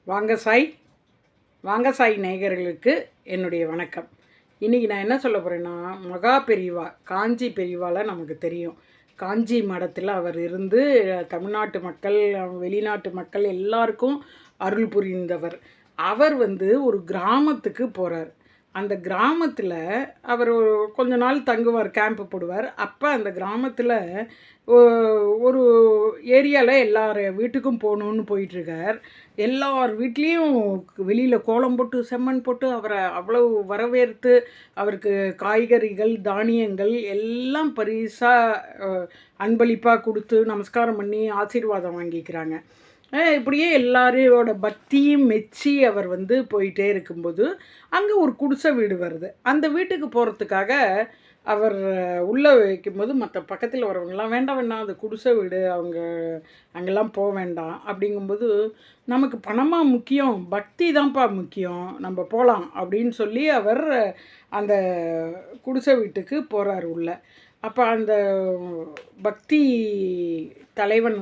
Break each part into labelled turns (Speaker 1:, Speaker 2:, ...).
Speaker 1: வாங்க சாய் நேயர்களுக்கு என்னுடைய வணக்கம். இன்றைக்கி நான் என்ன சொல்ல போகிறேன்னா, மகா பெரிவா காஞ்சி பெரிவாவில் நமக்கு தெரியும். காஞ்சி மடத்தில் அவர் இருந்து தமிழ்நாட்டு மக்கள், வெளிநாட்டு மக்கள் எல்லாருக்கும் அருள் புரிந்தவர். அவர் ஒரு கிராமத்துக்கு போகிறார். அந்த கிராமத்தில் அவர் கொஞ்ச நாள் தங்குவார், கேம்ப்பு போடுவார். அப்போ அந்த கிராமத்தில் ஒரு ஏரியாவில் எல்லார் வீட்டுக்கும் போகணுன்னு போயிட்டுருக்கார். எல்லார் வீட்லேயும் வெளியில் கோலம் போட்டு செம்மண் போட்டு அவரை அவ்வளோ வரவேற்று அவருக்கு காய்கறிகள் தானியங்கள் எல்லாம் பரிசாக அன்பளிப்பாக கொடுத்து நமஸ்காரம் பண்ணி ஆசீர்வாதம் வாங்கிக்கிறாங்க. இப்படியே எல்லாரோட பக்தியும் மெச்சி அவர் போயிட்டே இருக்கும்போது அங்கே ஒரு குடிசை வீடு வருது. அந்த வீட்டுக்கு போகிறதுக்காக அவர் உள்ளே வைக்கும்போது மற்ற பக்கத்தில் வரவங்கெல்லாம் வேண்டாம் வேண்டாம், அது குடிசை வீடு, அவங்க அங்கெல்லாம் போக வேண்டாம் அப்படிங்கும்போது, நமக்கு பணமாக முக்கியம், பக்தி தான்ப்பா முக்கியம், நம்ம போகலாம் அப்படின்னு சொல்லி அவர் அந்த குடிசை வீட்டுக்கு போகிறார் உள்ள. அப்போ அந்த பக்தி தலைவன்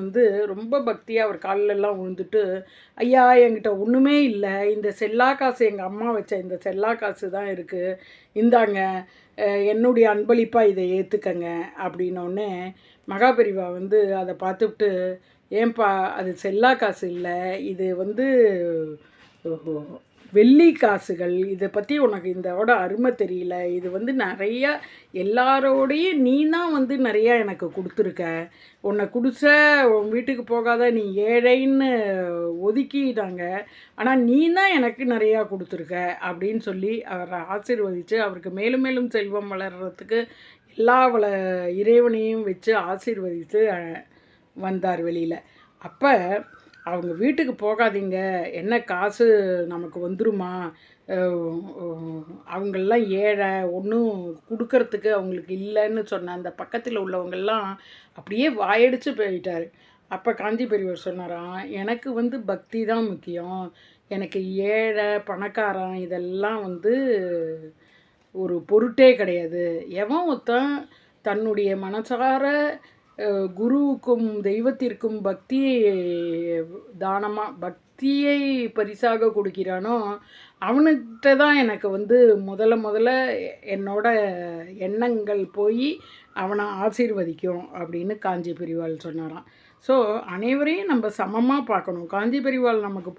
Speaker 1: ரொம்ப பக்தியாக அவர் காலிலெல்லாம் விழுந்துட்டு, ஐயா என்கிட்ட ஒன்றுமே இல்லை, இந்த செல்லா காசு எங்கள் அம்மா வச்ச இந்த செல்லா காசு தான் இருக்குது, இந்தாங்க என்னுடைய அன்பளிப்பாக இதை ஏற்றுக்கங்க அப்படின்னோடனே மகாபெரிவா அதை பார்த்துவிட்டு, ஏன்பா அது செல்லா காசு இல்லை, இது வெள்ளி காசுகள், இதை பற்றி உனக்கு இதோட அருமை தெரியல, இது நிறையா எல்லாரோடையும் நீ தான் நிறையா எனக்கு கொடுத்துருக்க, உன்னை குடிச உன் வீட்டுக்கு போகாத நீ ஏழைன்னு ஒதுக்கிட்டாங்க, ஆனால் நீ தான் எனக்கு நிறையா கொடுத்துருக்க அப்படின்னு சொல்லி அவரை ஆசீர்வதித்து அவருக்கு மேலும் மேலும் செல்வம் வளர்கிறதுக்கு எல்லா இறைவனையும் வச்சு ஆசீர்வதித்து வந்தார் வெளியில். அப்போ அவங்க வீட்டுக்கு போகாதீங்க, என்ன காசு நமக்கு வந்துருமா, அவங்களெலாம் ஏழை, ஒன்றும் கொடுக்கறதுக்கு அவங்களுக்கு இல்லைன்னு சொன்ன அந்த பக்கத்தில் உள்ளவங்கெல்லாம் அப்படியே வாயடிச்சு போயிட்டார். அப்போ காஞ்சி பெரியவர் சொன்னாராம், எனக்கு பக்தி தான் முக்கியம், எனக்கு ஏழை பணக்காரன் இதெல்லாம் ஒரு பொருட்டே கிடையாது. எவன் ஒருத்தன் தன்னுடைய மனசார குருவுக்கும் தெய்வத்திற்கும் பக்தி தானமாக பக்தியை பரிசாக கொடுக்கிறானோ அவனுக்கிட்ட தான் எனக்கு முதல்ல என்னோட எண்ணங்கள் போய் அவனை ஆசீர்வதிக்கும் அப்படின்னு காஞ்சி பெரிவாள் சொன்னாராம். ஸோ அனைவரையும் நம்ம சமமாக பார்க்கணும். காஞ்சி பெரிவாள் நமக்கு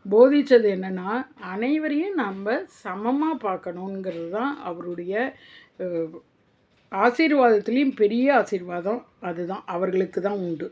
Speaker 1: போதித்தது என்னென்னா, அனைவரையும் நம்ம சமமாக பார்க்கணுங்கிறது தான் அவருடைய ஆசீர்வாதத்துலேயும் பெரிய ஆசீர்வாதம், அதுதான் அவர்களுக்கு தான் உண்டு.